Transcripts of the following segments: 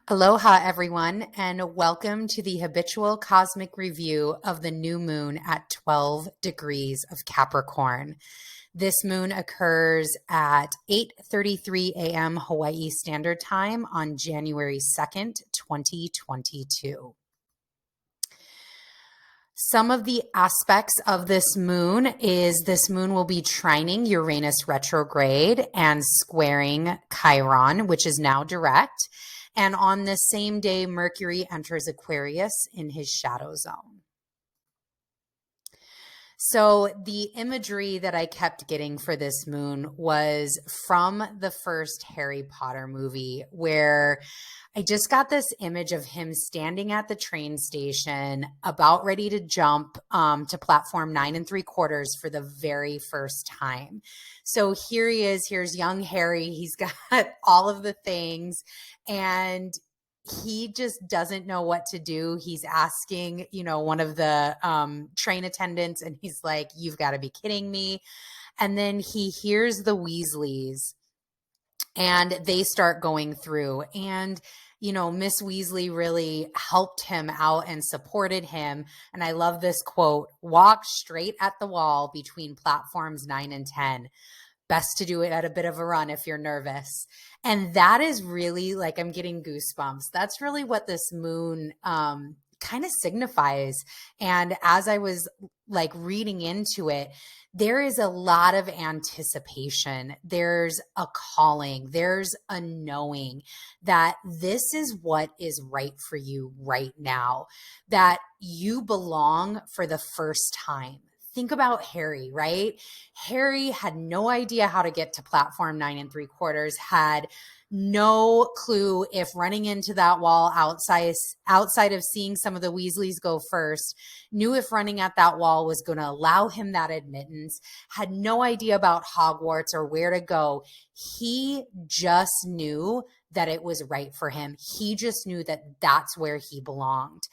Aloha, everyone, and welcome to the habitual cosmic review of the new moon at 12 degrees of Capricorn. This moon occurs at 8:33 a.m. Hawaii Standard Time on January 2nd, 2022. Some of the aspects of this moon is this moon will be trining Uranus retrograde and squaring Chiron, which is now direct. And on this same day, Mercury enters Aquarius in his shadow zone. So the imagery that I kept getting for this moon was from the first Harry Potter movie, where I just got this image of him standing at the train station, about ready to jump to platform 9 3/4 for the very first time. So here he is. Here's young Harry. He's got all of the things, and he just doesn't know what to do. He's asking, one of the train attendants, and he's like, "You've got to be kidding me." And then he hears the Weasleys, and they start going through. And Miss Weasley really helped him out and supported him. And I love this quote: "Walk straight at the wall between platforms 9 and 10. Best to do it at a bit of a run if you're nervous." And that is really, like, I'm getting goosebumps. That's really what this moon kind of signifies. And as I was like reading into it, there is a lot of anticipation. There's a calling. There's a knowing that this is what is right for you right now, that you belong for the first time. Think about Harry, right? Harry had no idea how to get to platform 9 3/4, had no clue if running into that wall outside of seeing some of the Weasleys go first, knew if running at that wall was going to allow him that admittance, had no idea about Hogwarts or where to go. He just knew that it was right for him. He just knew that that's where he belonged.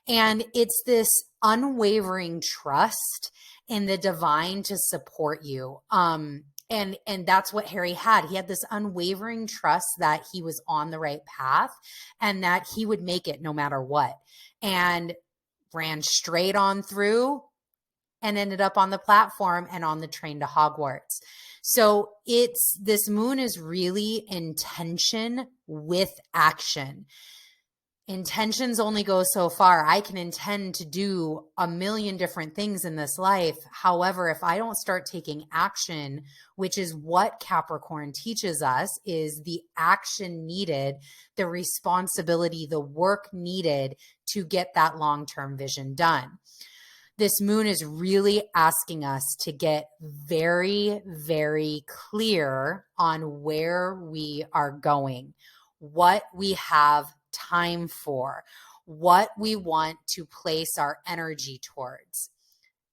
And it's this unwavering trust in the divine to support you. And that's what Harry had. He had this unwavering trust that he was on the right path and that he would make it no matter what, and ran straight on through and ended up on the platform and on the train to Hogwarts. So this moon is really intention with action. Intentions only go so far. I can intend to do a million different things in this life. However, if I don't start taking action, which is what Capricorn teaches us, is the action needed, the responsibility, the work needed to get that long-term vision done. This moon is really asking us to get very, very clear on where we are going, what we have time for, what we want to place our energy towards.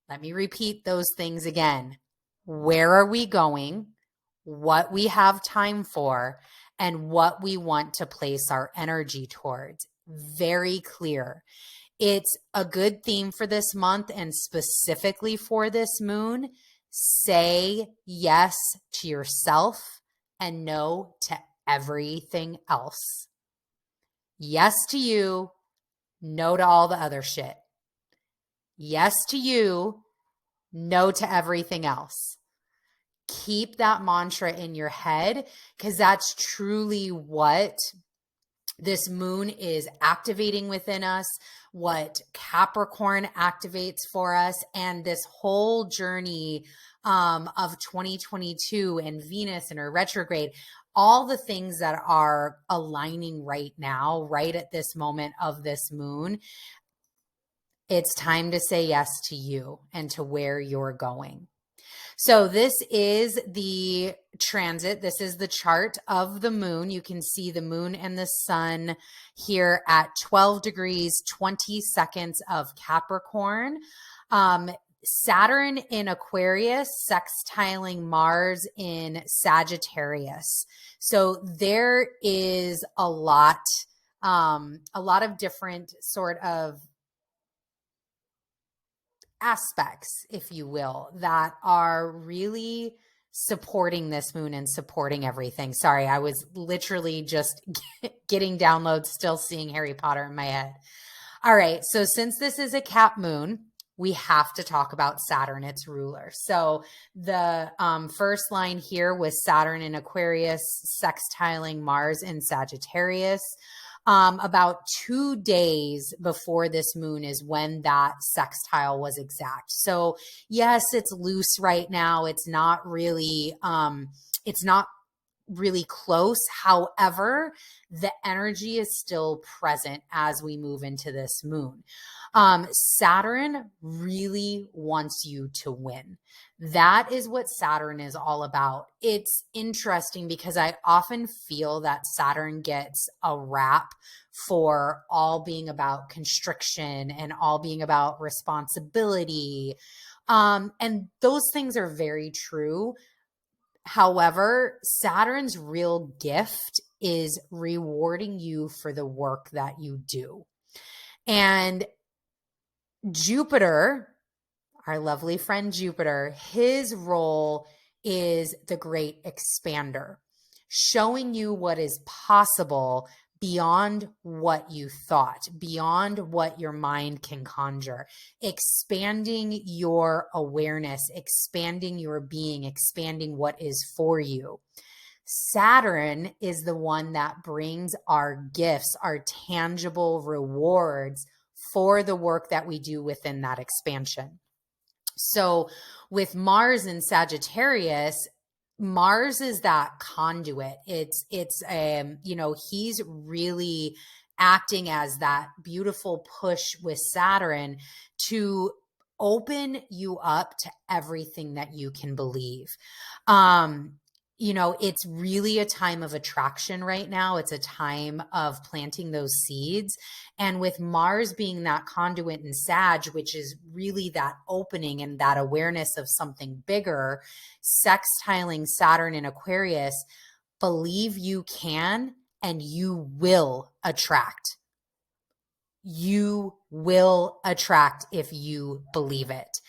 Let me repeat those things again. Where are we going? What we have time for, and what we want to place our energy towards. Very clear. It's a good theme for this month, and specifically for this moon. Say yes to yourself and no to everything else. Yes to you, no to all the other shit. Yes to you, no to everything else. Keep that mantra in your head, because that's truly what this moon is activating within us, what Capricorn activates for us, and this whole journey of 2022 and Venus and her retrograde, all the things that are aligning right now, right at this moment of this moon. It's time to say yes to you and to where you're going. So this is the transit. This is the chart of the moon. You can see the moon and the sun here at 12 degrees, 20 seconds of Capricorn. Saturn in Aquarius, sextiling Mars in Sagittarius. So there is a lot of different sort of aspects, if you will, that are really supporting this moon and supporting everything. Sorry, I was literally just getting downloads, still seeing Harry Potter in my head. All right, so since this is a Cap moon, we have to talk about Saturn, its ruler. So the first line here was Saturn in Aquarius, sextiling Mars in Sagittarius. About 2 days before this moon is when that sextile was exact. So yes, it's loose right now. It's not really close. However, the energy is still present as we move into this moon. Saturn really wants you to win. That is what Saturn is all about. It's interesting because I often feel that Saturn gets a rap for all being about constriction and all being about responsibility. And those things are very true. However, Saturn's real gift is rewarding you for the work that you do. And Jupiter, our lovely friend Jupiter, his role is the great expander, showing you what is possible beyond what you thought, beyond what your mind can conjure, expanding your awareness, expanding your being, expanding what is for you. Saturn is the one that brings our gifts, our tangible rewards for the work that we do within that expansion. So with Mars in Sagittarius, Mars is that conduit. It's he's really acting as that beautiful push with Saturn to open you up to everything that you can believe. It's really a time of attraction right now. It's a time of planting those seeds. And with Mars being that conduit in Sag, which is really that opening and that awareness of something bigger, sextiling Saturn in Aquarius, believe you can and you will attract. You will attract if you believe it.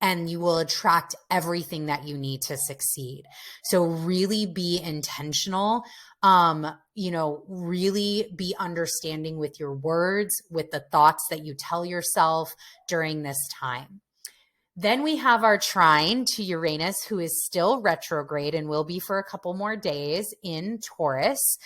And you will attract everything that you need to succeed. So really be intentional, really be understanding with your words, with the thoughts that you tell yourself during this time. Then we have our trine to Uranus, who is still retrograde and will be for a couple more days in Taurus.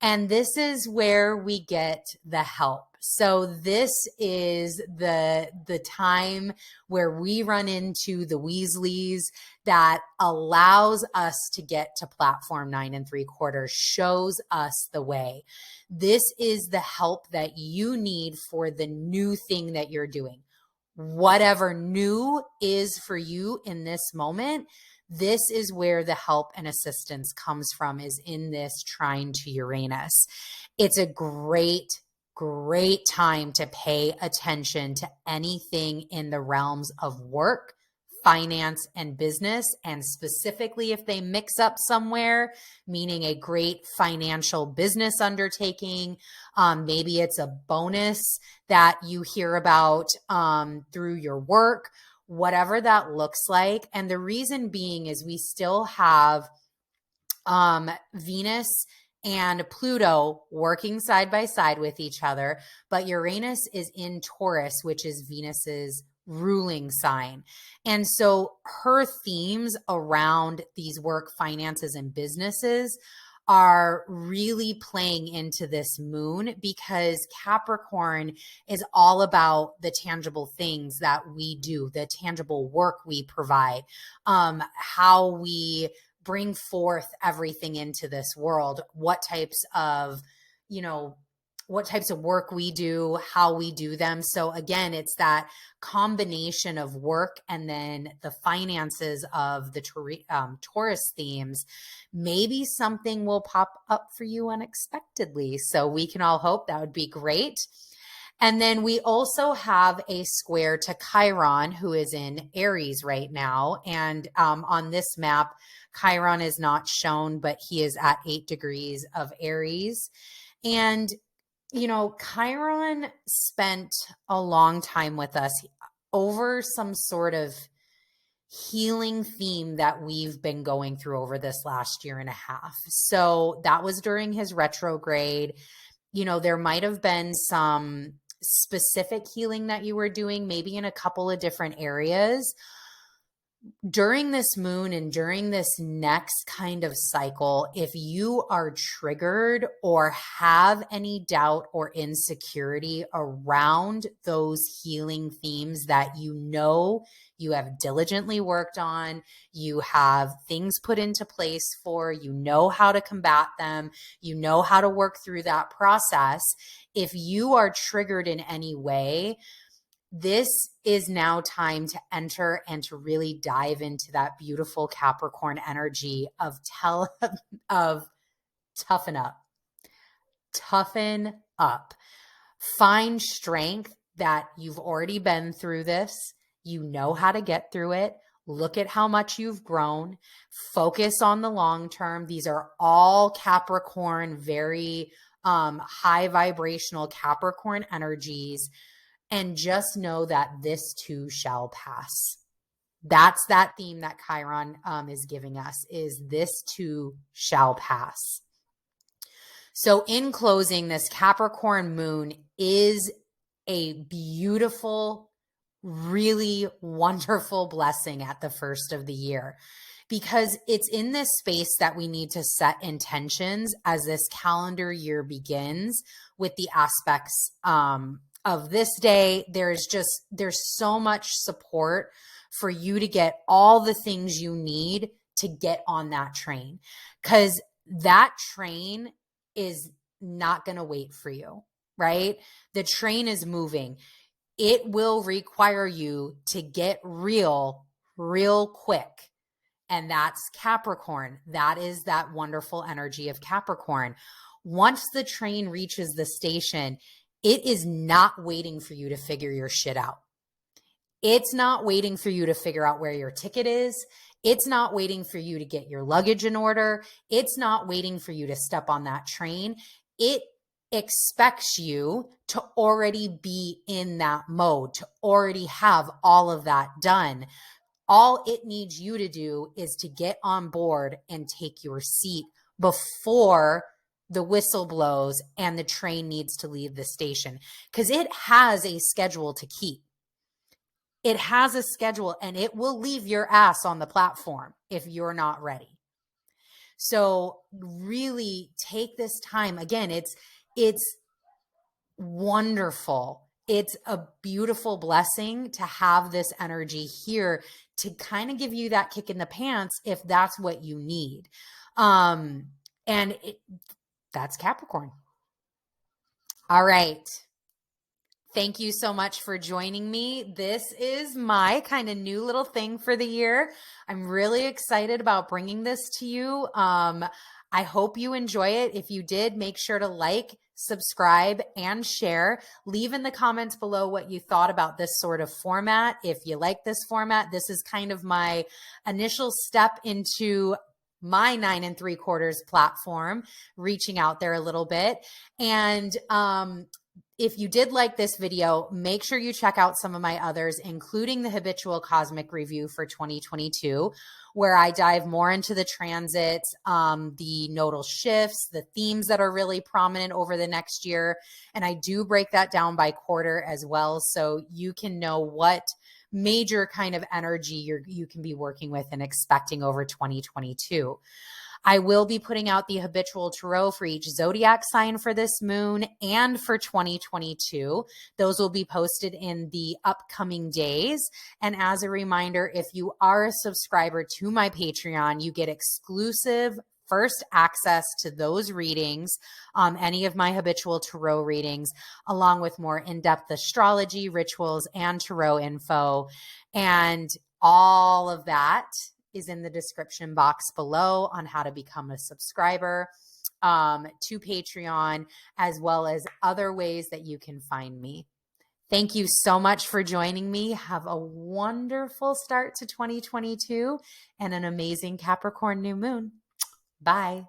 And this is where we get the help. So this is the time where we run into the Weasleys that allows us to get to platform 9 3/4, shows us the way. This is the help that you need for the new thing that you're doing. Whatever new is for you in this moment, this is where the help and assistance comes from, is in this trine to Uranus. It's a great time to pay attention to anything in the realms of work, finance, and business. And specifically, if they mix up somewhere, meaning a great financial business undertaking, maybe it's a bonus that you hear about through your work, whatever that looks like. And the reason being is we still have Venus and Pluto working side by side with each other, but Uranus is in Taurus, which is Venus's ruling sign. And so her themes around these work, finances, and businesses are really playing into this moon, because Capricorn is all about the tangible things that we do, the tangible work we provide, how we bring forth everything into this world, what types of work we do, how we do them. So again, it's that combination of work and then the finances of the Taurus themes. Maybe something will pop up for you unexpectedly. So we can all hope. That would be great. And then we also have a square to Chiron, who is in Aries right now. And on this map, Chiron is not shown, but he is at 8 degrees of Aries. And, Chiron spent a long time with us over some sort of healing theme that we've been going through over this last year and a half. So that was during his retrograde. You know, there might have been some specific healing that you were doing, maybe in a couple of different areas. During this moon and during this next kind of cycle, if you are triggered or have any doubt or insecurity around those healing themes that you know you have diligently worked on, you have things put into place for, you know how to combat them, you know how to work through that process. If you are triggered in any way, this is now time to enter and to really dive into that beautiful Capricorn energy of toughen up. Toughen up. Find strength that you've already been through this. You know how to get through it. Look at how much you've grown. Focus on the long term. These are all Capricorn, very high vibrational Capricorn energies. And just know that this too shall pass. That's that theme that Chiron is giving us, is this too shall pass. So in closing, this Capricorn moon is a beautiful, really wonderful blessing at the first of the year, because it's in this space that we need to set intentions as this calendar year begins with the aspects of this day. There's so much support for you to get all the things you need to get on that train, because that train is not going to wait for you, right? The train is moving. It will require you to get real quick. And that's Capricorn. That is that wonderful energy of Capricorn. Once the train reaches the station, it is not waiting for you to figure your shit out. It's not waiting for you to figure out where your ticket is. It's not waiting for you to get your luggage in order. It's not waiting for you to step on that train. It expects you to already be in that mode, to already have all of that done. All it needs you to do is to get on board and take your seat before the whistle blows and the train needs to leave the station, because it has a schedule to keep. It has a schedule, and it will leave your ass on the platform if you're not ready. So really take this time. Again, it's wonderful. It's a beautiful blessing to have this energy here to kind of give you that kick in the pants if that's what you need. That's Capricorn. All right. Thank you so much for joining me. This is my kind of new little thing for the year. I'm really excited about bringing this to you. I hope you enjoy it. If you did, make sure to like, subscribe, and share. Leave in the comments below what you thought about this sort of format. If you like this format, this is kind of my initial step into my 9 3/4 platform, reaching out there a little bit. And if you did like this video, make sure you check out some of my others, including the Habitual Cosmic Review for 2022, where I dive more into the transits, the nodal shifts, the themes that are really prominent over the next year. And I do break that down by quarter as well, so you can know what major kind of energy you can be working with and expecting over 2022. I will be putting out the Habitual Tarot for each zodiac sign for this moon and for 2022. Those will be posted in the upcoming days. And as a reminder, if you are a subscriber to my Patreon, you get exclusive first access to those readings, any of my Habitual Tarot readings, along with more in-depth astrology, rituals, and tarot info. And all of that is in the description box below on how to become a subscriber to Patreon, as well as other ways that you can find me. Thank you so much for joining me. Have a wonderful start to 2022 and an amazing Capricorn new moon. Bye.